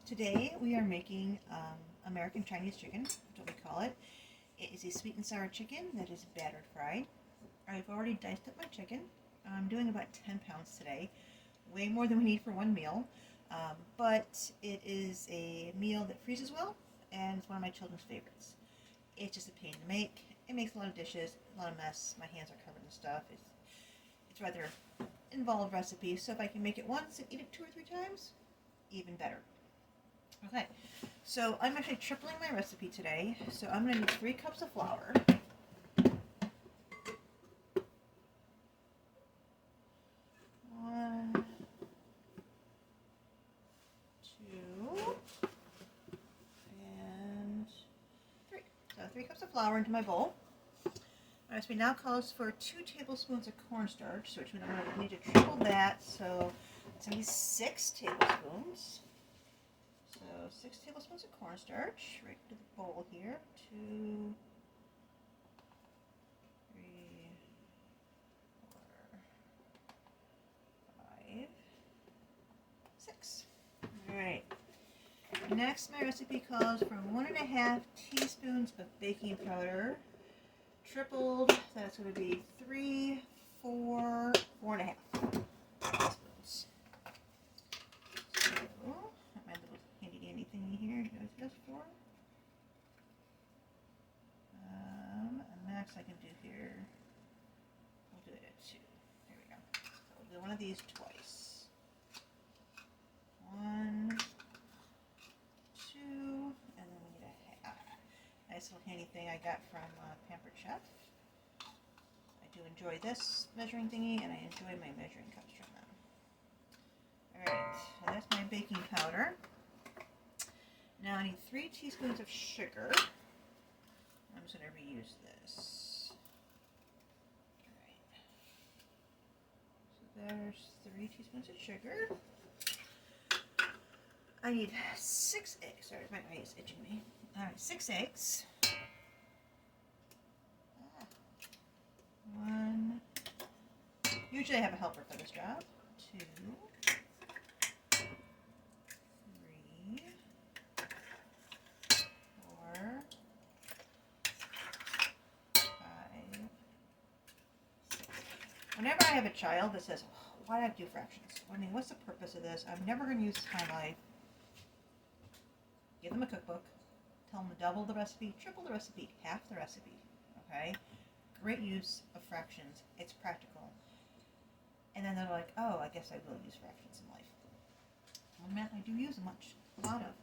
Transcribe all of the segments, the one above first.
Today we are making American Chinese chicken, that's what we call it. It is a sweet and sour chicken that is batter fried. I've already diced up my chicken. I'm doing about 10 pounds today, way more than we need for one meal. But it is a meal that freezes well, and it's one of my children's favorites. It's just a pain to make. It makes a lot of dishes, a lot of mess. My hands are covered in stuff. It's rather involved recipe, so if I can make it once and eat it 2 or 3 times, even better. Okay, so I'm actually tripling my recipe today. So I'm going to need 3 cups of flour. One, 2, and 3. So 3 cups of flour into my bowl. My recipe now calls for 2 tablespoons of cornstarch, which means I'm going to need to triple that. So it's going to be 6 tablespoons. So 6 tablespoons of cornstarch right into the bowl here. 2, 3, 4, 5, 6. Alright. Next, my recipe calls for 1½ teaspoons of baking powder. Tripled, that's going to be 3, 4, 4½ teaspoons. So, my little handy dandy thingy here goes just for. Max I can do here. I'll do it at 2. There we go. So we'll do one of these twice. 1, 2, and then we need a half. Nice little handy thing I got from Pampered Chef. I do enjoy this measuring thingy, and I enjoy my measuring cups from them. Alright, so that's my baking powder. Now I need 3 teaspoons of sugar. I'm just going to reuse this. Alright. So there's 3 teaspoons of sugar. I need 6 eggs. Sorry, my eye is itching me. Alright, 6 eggs. 1. Usually I have a helper for this job. 2, 3, 4, 5, 6. Whenever I have a child that says, why do I have to do fractions? I mean, what's the purpose of this? I'm never going to use this in my life. Give them a cookbook. Tell them to double the recipe, triple the recipe, half the recipe. Okay? Great use of fractions. It's practical. And then they're like, oh, I guess I will use fractions in life. Well, man, I do use a lot of.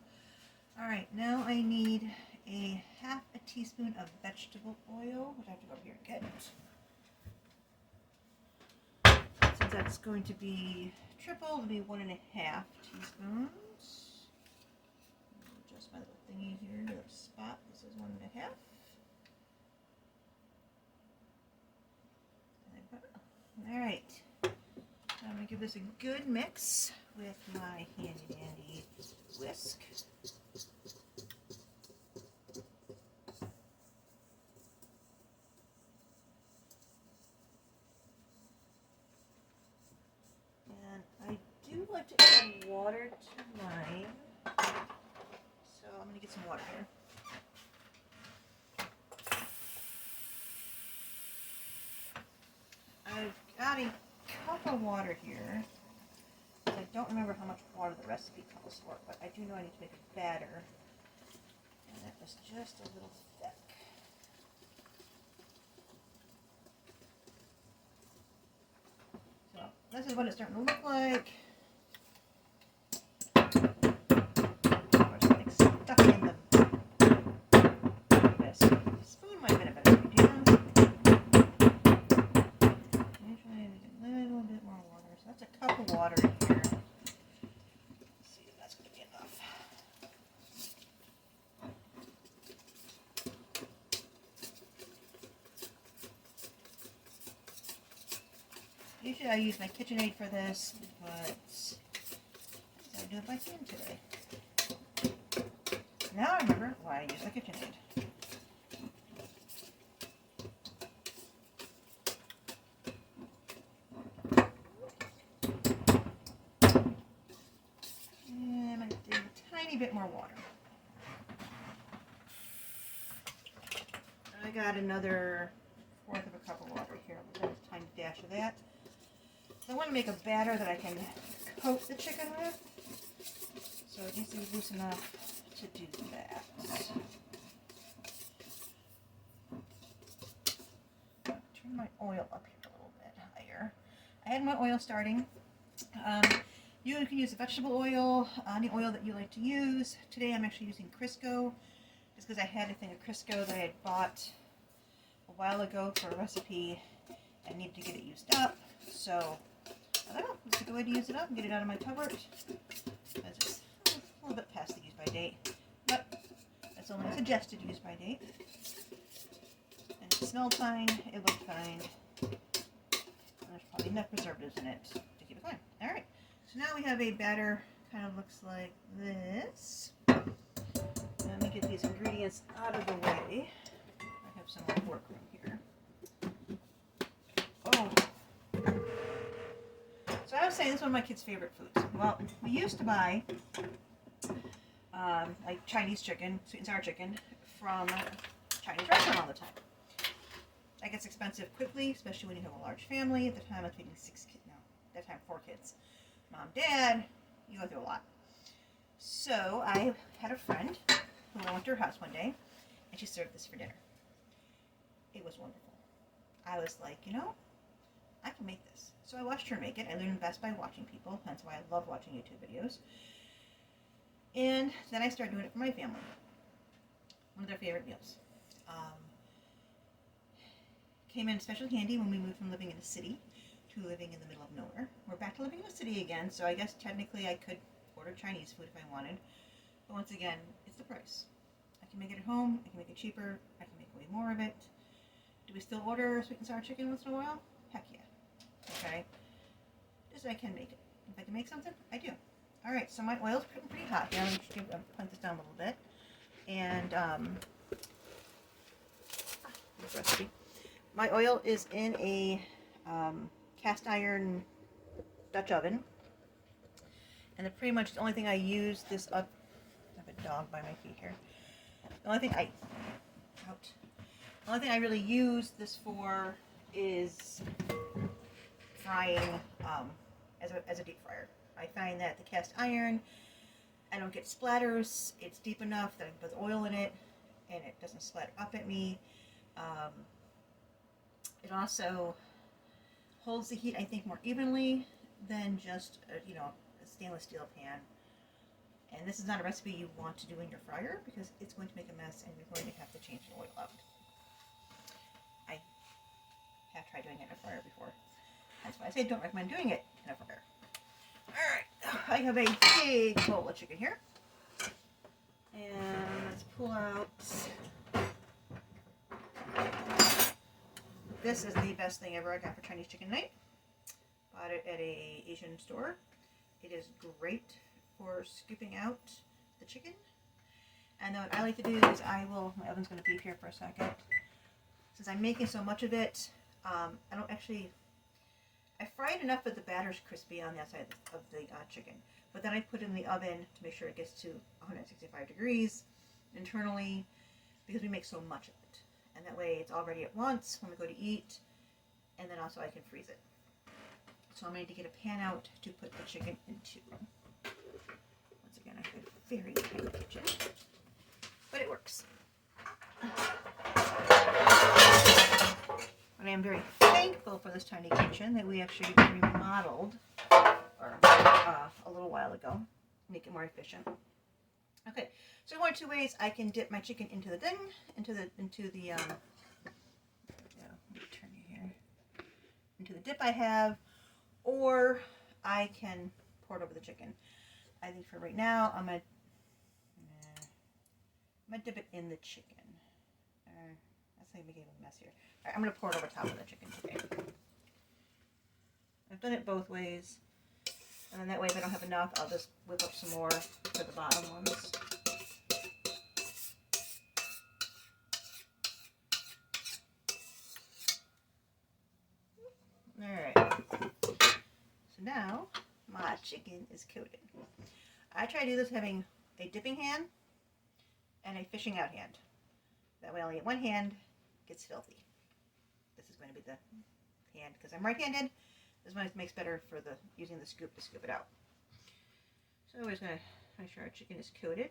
Alright, now I need a ½ teaspoon of vegetable oil, which I have to go over here and get. Since that's going to be triple, it'll be 1½ teaspoons. Adjust my little thingy here to the spot. This is 1½. Alright, I'm going to give this a good mix with my handy dandy whisk. And I do like to add water to mine, so I'm going to get some water here. I've got a cup of water here. I don't remember how much water the recipe calls for, but I do know I need to make a batter. And that was just a little thick. So this is what it's starting to look like. There's something stuck in the whisk. Spoon might have been a better idea. That's a cup of water in here. Let's see if that's going to be enough. Usually I use my KitchenAid for this, but I do it by hand today. Now I remember why I use my KitchenAid. tiny bit more water. I got another 1/4 of a cup of water here. I'll put a tiny dash of that. So I want to make a batter that I can coat the chicken with. So it needs to be loose enough to do that. Turn my oil up here a little bit higher. I had my oil starting. You can use vegetable oil, any oil that you like to use. Today I'm actually using Crisco, just because I had a thing of Crisco that I had bought a while ago for a recipe and needed to get it used up. So I don't know, let's take a way to use it up and get it out of my cupboard. It's a little bit past the use by date, but that's only a suggested use by date. And it smelled fine, it looked fine, and there's probably enough preservatives in it to keep it fine. Alright, so now we have a batter, kind of looks like this. Let me get these ingredients out of the way. I have some more work room here. Oh. So I was saying this is one of my kids' favorite foods. Well, we used to buy like Chinese chicken, sweet and sour chicken, from Chinese restaurant all the time. That gets expensive quickly, especially when you have a large family. At the time I was feeding 6 kids, no, at that time 4 kids. Mom, Dad, you go through a lot. So I had a friend who I went to her house one day, and she served this for dinner. It was wonderful. I was like, you know, I can make this. So I watched her make it. I learned best by watching people. That's why I love watching YouTube videos. And then I started doing it for my family. One of their favorite meals. Came in especially handy when we moved from living in a city to living in the middle of nowhere. We're back to living in a city again, so I guess technically I could order Chinese food if I wanted. But once again, it's the price. I can make it at home. I can make it cheaper. I can make way more of it. Do we still order sweet and sour chicken once in a while? Heck yeah. Okay. Just so I can make it. If I can make something, I do. Alright, so my oil's pretty hot here. Let me just point this down a little bit. And, this recipe. My oil is in a cast iron Dutch oven. And pretty much the only thing I use this up, I have a dog by my feet here. The only thing I really use this for is frying as a deep fryer. I find that the cast iron, I don't get splatters. It's deep enough that I can put oil in it and it doesn't splatter up at me. It also holds the heat, I think, more evenly than just a stainless steel pan. And this is not a recipe you want to do in your fryer because it's going to make a mess and you're going to have to change the oil out. I have tried doing it in a fryer before. That's why I say don't recommend doing it in a fryer. Alright, I have a big bowl of chicken here. And let's pull out. This is the best thing ever I got for Chinese chicken night. Bought it at a Asian store. It is great for scooping out the chicken. And then what I like to do is my oven's going to beep here for a second. Since I'm making so much of it, I fry it enough that the batter's crispy on the outside of the chicken. But then I put it in the oven to make sure it gets to 165 degrees internally because we make so much of it. And that way it's all ready at once when we go to eat, and then also I can freeze it. So I'm going to get a pan out to put the chicken into. Once again, I have a very tiny kitchen, but it works. And I am very thankful for this tiny kitchen that we actually remodeled a little while ago, make it more efficient. Okay, so one of 2 ways I can dip my chicken into the let me turn you here, into the dip I have, or I can pour it over the chicken. I think for right now, I'm gonna dip it in the chicken. That's gonna make it a mess here. All right, I'm gonna pour it over top of the chicken today. I've done it both ways, and then that way if I don't have enough, I'll just whip up some more for the bottom ones. Alright, so now my chicken is coated. I try to do this having a dipping hand and a fishing out hand. That way only one hand gets filthy. This is going to be the hand because I'm right-handed. This one makes better for the using the scoop to scoop it out. So we're just going to make sure our chicken is coated.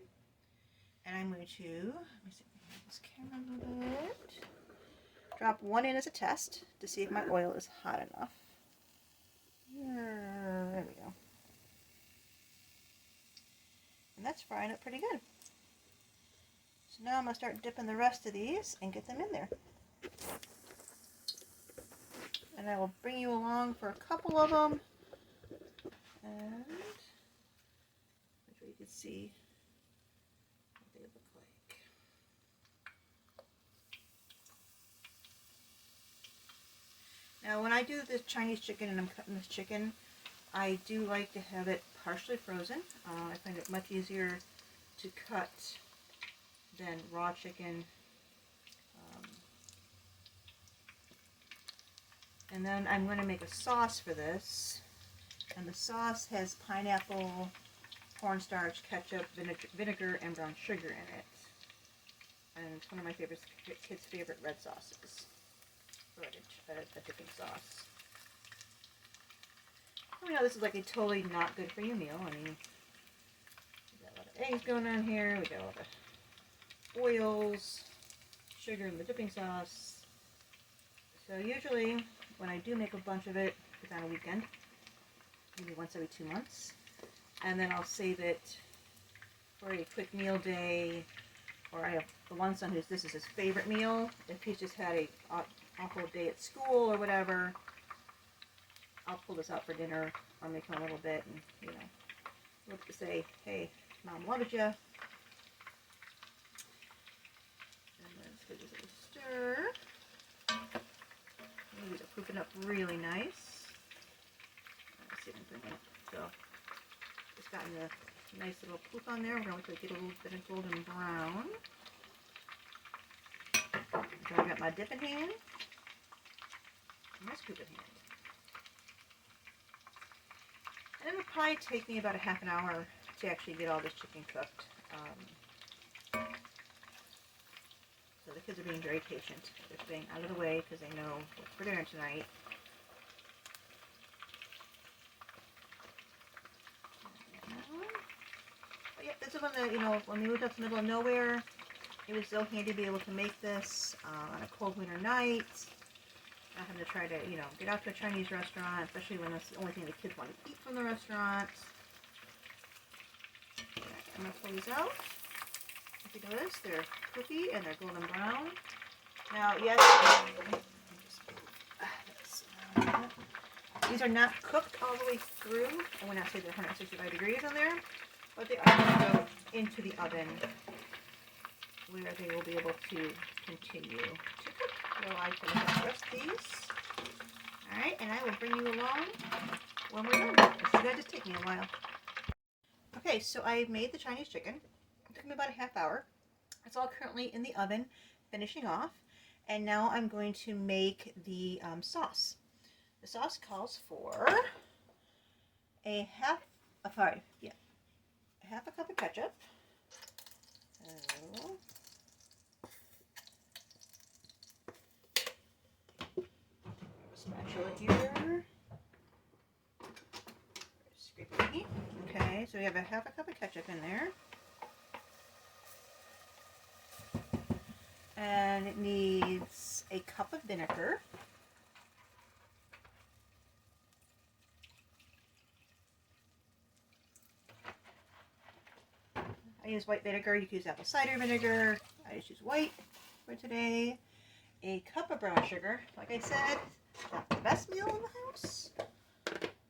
And I'm going to, let me see, move this camera a little bit. Drop one in as a test to see if my oil is hot enough. There we go. And that's frying up pretty good. So now I'm going to start dipping the rest of these and get them in there. And I will bring you along for a couple of them. And make sure you can see what they look like. Now when I do this Chinese chicken and I'm cutting this chicken, I do like to have it partially frozen. I find it much easier to cut than raw chicken. And then I'm going to make a sauce for this. And the sauce has pineapple, cornstarch, ketchup, vinegar, and brown sugar in it. And it's one of my favorite, kids' favorite red sauces. Or a dipping sauce. You know, this is like a totally not good for you meal. I mean, we got a lot of eggs going on here. We got a lot of oils, sugar in the dipping sauce. So usually, when I do make a bunch of it, it's on a weekend, maybe once every 2 months, and then I'll save it for a quick meal day. Or I have the one son who's this is his favorite meal. If he's just had a awful day at school or whatever, I'll pull this out for dinner. I'll make him a little bit, and you know, look to say, "Hey, Mom loves you." And let's give this a stir. These are pooping up really nice. Let's see if I can bring it. So it's gotten a nice little poop on there. We're going to get a little bit of golden brown. So I've got my dipping hand and my scooping hand. And it would probably take me about a half an hour to actually get all this chicken cooked. So the kids are being very patient. They're staying out of the way because they know what's for dinner tonight. But yeah, this is one that, you know, when we moved up to the middle of nowhere, it was so handy to be able to make this on a cold winter night. Not having to try to, you know, get out to a Chinese restaurant, especially when that's the only thing the kids want to eat from the restaurant. I'm going to pull these out. If you notice, they're cookie and they're golden brown. Now, yes, these are not cooked all the way through. I would not say they're 165 degrees in there, but they are going to go into the oven where they will be able to continue to cook. So I finish up the rest of these. Alright, and I will bring you along when we're done. This is going to just take me a while. Okay, so I made the Chinese chicken. It took me about a half hour. It's all currently in the oven, finishing off. And now I'm going to make the sauce. The sauce calls for a half a cup of ketchup. So, spatula here. Scrapey. Okay, so we have a half a cup of ketchup in there. And it needs a cup of vinegar. I use white vinegar. You can use apple cider vinegar. I just use white for today. A cup of brown sugar. Like I said, not the best meal in the house,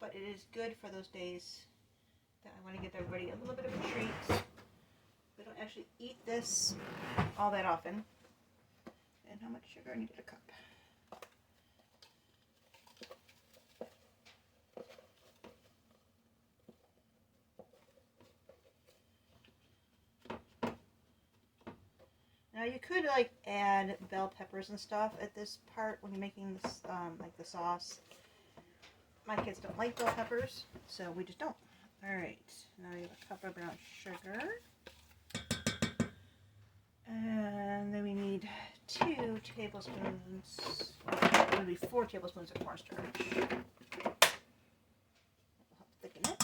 but it is good for those days that I want to give everybody a little bit of a treat. We don't actually eat this all that often. And how much sugar? I need a cup. Now you could like add bell peppers and stuff at this part when you're making this, like the sauce. My kids don't like bell peppers, so we just don't. Alright, now you have a cup of brown sugar. And then we need 2 tablespoons, it would be 4 tablespoons of cornstarch. That'll help thicken it.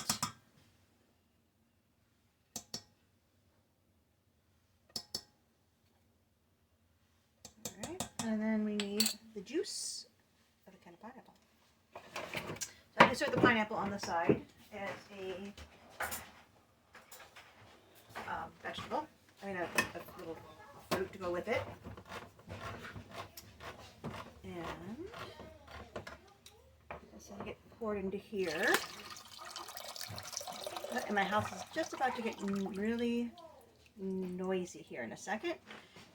Alright, and then we need the juice of a kind of pineapple. So I insert the pineapple on the side as a vegetable. I mean a little fruit to go with it. And this will get poured into here. And my house is just about to get really noisy here in a second.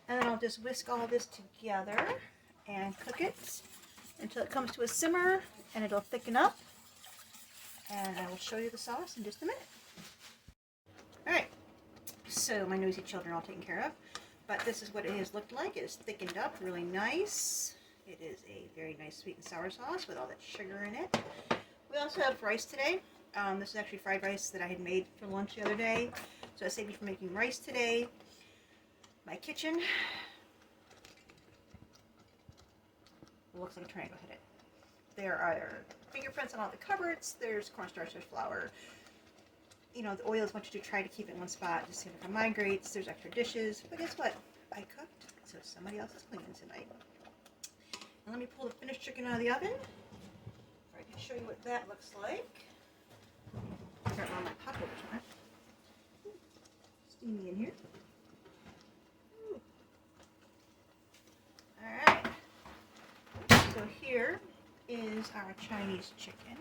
And then I'll just whisk all this together and cook it until it comes to a simmer and it'll thicken up. And I will show you the sauce in just a minute. Alright, so my noisy children are all taken care of. But this is what it has looked like. It is thickened up really nice. It is a very nice sweet and sour sauce with all that sugar in it. We also have rice today. This is actually fried rice that I had made for lunch the other day. So I saved me from making rice today. My kitchen. It looks like a tornado hit it. There are fingerprints on all the cupboards. There's cornstarch, there's flour. You know, the oils want you to try to keep it in one spot just so if it migrates. There's extra dishes. But guess what? I cooked, so somebody else is cleaning tonight. Now let me pull the finished chicken out of the oven. I can show you what that looks like. Figure out where my pot holders are. Steamy in here. Alright. So here is our Chinese chicken.